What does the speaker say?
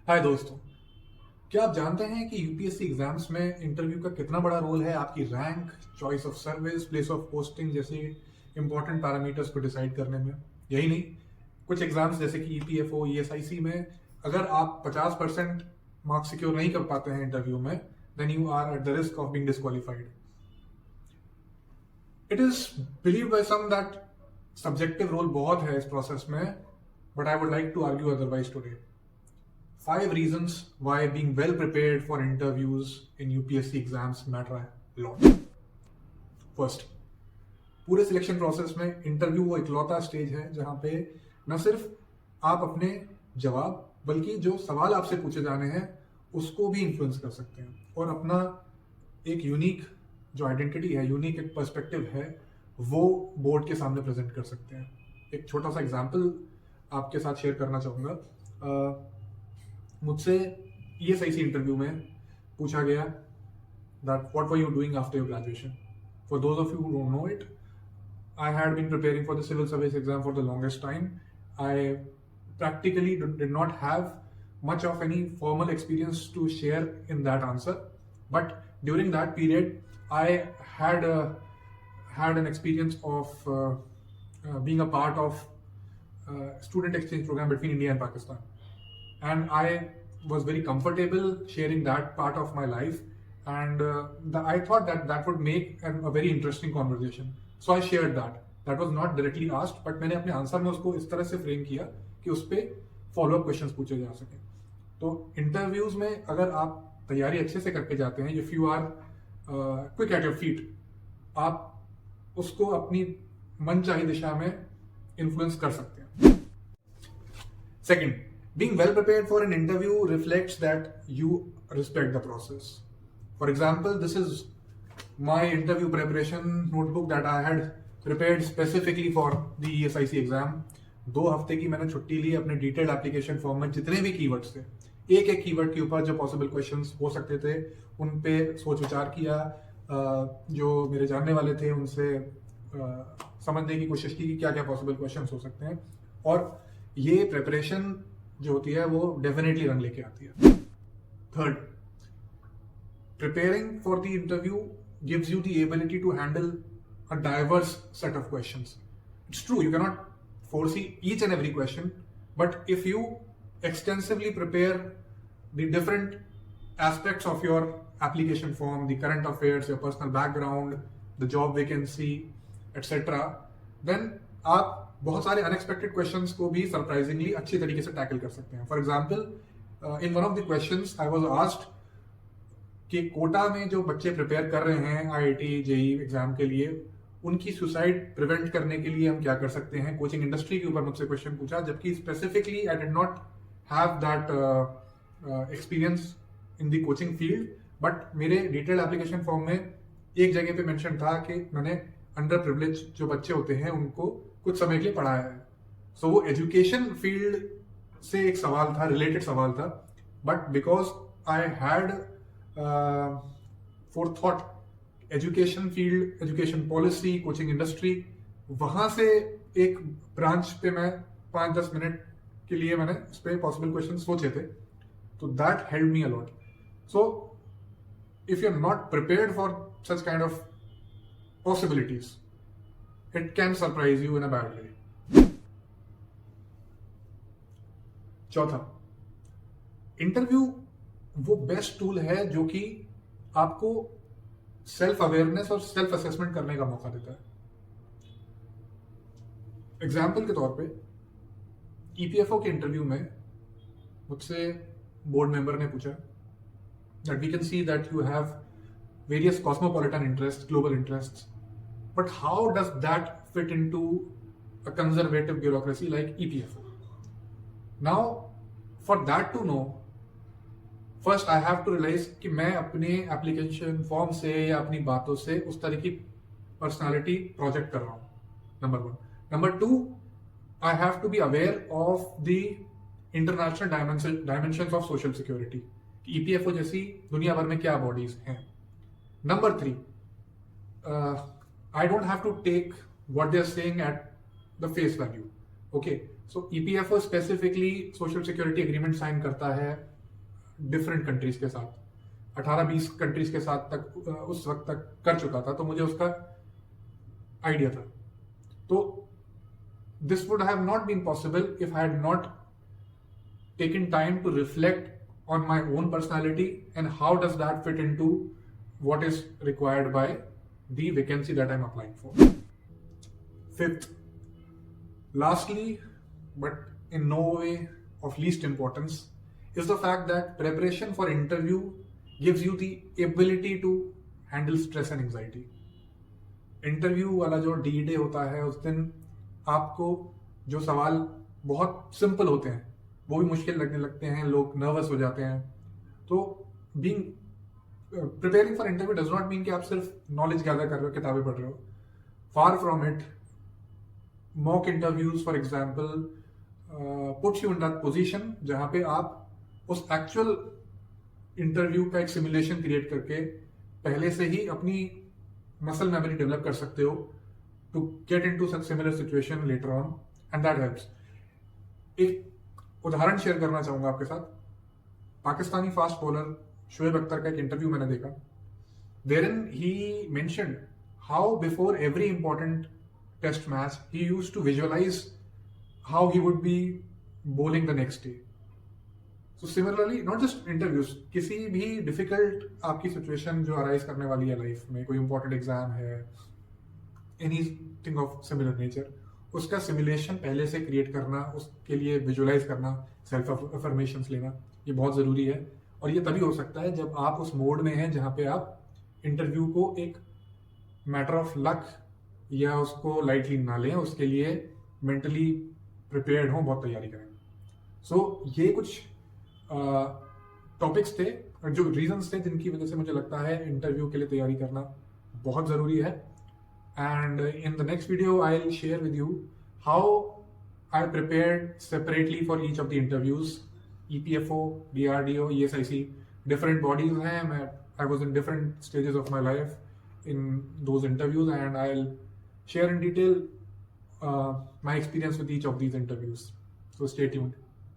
हाय दोस्तों। क्या आप जानते हैं कि यूपीएससी एग्जाम्स में इंटरव्यू का कितना बड़ा रोल है आपकी rank, choice of service, place of posting जैसे इंपॉर्टेंट पैरामीटर्स को डिसाइड करने में? यही नहीं, कुछ एग्जाम्स जैसे कि ईपीएफओ, ईएसआईसी में अगर आप 50% मार्क्स सिक्योर नहीं कर पाते हैं इंटरव्यू में, then you are at the risk of being disqualified. It is believe by some that subjective role बहुत है इस प्रोसेस में, but I would like to argue otherwise today. 5 reasons why being well prepared for interviews in UPSC exams matter a lot. First, पूरे selection process में interview वो इकलौता stage है जहां पे न सिर्फ आप अपने जवाब बल्कि जो सवाल आपसे पूछे जाने हैं उसको भी इन्फ्लुएंस कर सकते हैं और अपना एक यूनिक जो आइडेंटिटी है, यूनिक एक पर्सपेक्टिव है, वो बोर्ड के सामने प्रेजेंट कर सकते हैं. एक छोटा सा एग्जाम्पल आपके साथ शेयर करना चाहूँगा. मुझसे ईएसआईसी इंटरव्यू में पूछा गया that what were you doing after your graduation. For those of you who don't know it, I had been preparing for the civil service exam for the longest time. I practically did not have much of any formal experience to share in that answer, but during that period I had had an experience of being a part of student exchange program between India and Pakistan, and I was very comfortable sharing that part of my life, and I thought that that would make a very interesting conversation, so I shared that. That was not directly asked, but मैंने अपने answer में उसको इस तरह से frame किया कि उस पर फॉलो अप क्वेश्चंस पूछे जा सके. तो इंटरव्यूज में अगर आप तैयारी अच्छे से करके जाते हैं, if you are quick at your feet, आप उसको अपनी मनचाही दिशा में इन्फ्लुएंस कर सकते हैं. Second, being well prepared for an interview reflects that you respect the process. For example, this is my interview preparation notebook that I had prepared specifically for the ESIC exam. 2 हफ्ते की मैंने छुट्टी ली अपने detailed application form में जितने भी keywords थे, एक एक कीवर्ड के ऊपर जो पॉसिबल क्वेश्चंस हो सकते थे उन पे सोच विचार किया. जो मेरे जानने वाले थे उनसे समझने की कोशिश की कि क्या क्या पॉसिबल क्वेश्चंस हो सकते हैं, और ये प्रिपरेशन जो होती है वो डेफिनेटली रंग लेके आती है. Third, preparing for the interview gives you the ability to handle a diverse set of questions. It's true, you can not foresee each and every question, but if you extensively prepare the different aspects of your application form, the current affairs, your personal background, the job vacancy, etc., then आप बहुत सारे unexpected questions को भी surprisingly अच्छी तरीके से tackle कर सकते हैं. For example, in one of the questions I was asked कि कोटा में जो बच्चे प्रिपेयर कर रहे हैं आईआईटी जेई एग्जाम के लिए, उनकी सुसाइड प्रिवेंट करने के लिए हम क्या कर सकते हैं. कोचिंग इंडस्ट्री के ऊपर मुझसे क्वेश्चन पूछा, जबकि specifically I did not have that experience in the coaching field, but मेरे डिटेल्ड एप्लीकेशन फॉर्म में एक जगह पे मेंशन था कि मैंने अंडर प्रिविलेज जो बच्चे होते हैं उनको कुछ समय के लिए पढ़ाया है. सो वो एजुकेशन फील्ड से एक सवाल था, रिलेटेड सवाल था, but because I had forethought education field, education policy, coaching industry, वहां से एक ब्रांच पे मैं 5-10 मिनट के लिए मैंने इस पे पॉसिबल क्वेश्चन सोचे थे, तो that help me a lot. So if you are not prepared for such kind of possibilities, it can surprise you in a bad way. चौथा, इंटरव्यू वो बेस्ट टूल है जो कि आपको सेल्फ अवेयरनेस और सेल्फ असेसमेंट करने का मौका देता है. एग्जाम्पल के तौर पे ईपीएफओ के इंटरव्यू में मुझसे बोर्ड मेंबर ने पूछा that we can see that you have various cosmopolitan interests, global interests, but how does that fit into a conservative bureaucracy like EPFO? Now, for that to know, first I have to realize कि मैं अपने application form से या अपनी बातों से उस तरह की पर्सनालिटी प्रोजेक्ट कर रहा हूँ. Number 1. Number 2, I have to be aware of the international dimensions of social security. EPFO जैसी दुनिया भर में क्या बॉडीज हैं. Number 3, I don't have to take what they're saying at the face value. Okay, so EPFO specifically social security agreement sign करता है different countries के साथ, 18-20 कंट्रीज के साथ तक उस वक्त तक कर चुका था, तो मुझे उसका आइडिया था. तो this would have not been possible if I had not taken time to reflect on my own personality and how does that fit into what is required by the vacancy that I'm applying for. Fifth, lastly, but in no way of least importance, is the fact that preparation for interview gives you the ability to handle stress and anxiety. Interview वाला जो D-Day होता है, उस दिन आपको जो सवाल बहुत सिंपल होते हैं वो भी मुश्किल लगने लगते हैं, लोग नर्वस हो जाते हैं. तो being preparing for interview does not mean कि आप सिर्फ नॉलेज गैदर कर रहे हो, किताबें पढ़ रहे हो. Far from it. Mock interviews for example puts you in that position जहां पे आप उस एक्चुअल इंटरव्यू का एक सिमुलेशन क्रिएट करके पहले से ही अपनी मसल मेमोरी डेवलप कर सकते हो to get into such similar situation later on, and that helps. एक उदाहरण शेयर करना चाहूंगा आपके साथ. पाकिस्तानी फास्ट बॉलर शोएब अख्तर का एक इंटरव्यू मैंने देखा. Therein he mentioned how before every important test match he used to visualize how he would be bowling the next day. So similarly, not just interviews, किसी भी difficult आपकी situation जो arise करने वाली है लाइफ में, कोई important exam है, एनीथिंग ऑफ सिमिलर नेचर, उसका सिमुलेशन पहले से क्रिएट करना, उसके लिए विजुअलाइज करना, सेल्फ अफर्मेशंस लेना, ये बहुत ज़रूरी है. और ये तभी हो सकता है जब आप उस मोड में हैं जहाँ पे आप इंटरव्यू को एक मैटर ऑफ लक या उसको लाइटली ना लें, उसके लिए मेंटली प्रिपेयर्ड हों, बहुत तैयारी करें. सो ये कुछ टॉपिक्स थे, जो रीजंस थे जिनकी वजह से मुझे लगता है इंटरव्यू के लिए तैयारी करना बहुत ज़रूरी है. And in the next video, I'll share with you how I prepared separately for each of the interviews. EPFO, DRDO, ESIC, different bodies हैं. I was in different stages of my life in those interviews, and I'll share in detail my experience with each of these interviews. So stay tuned.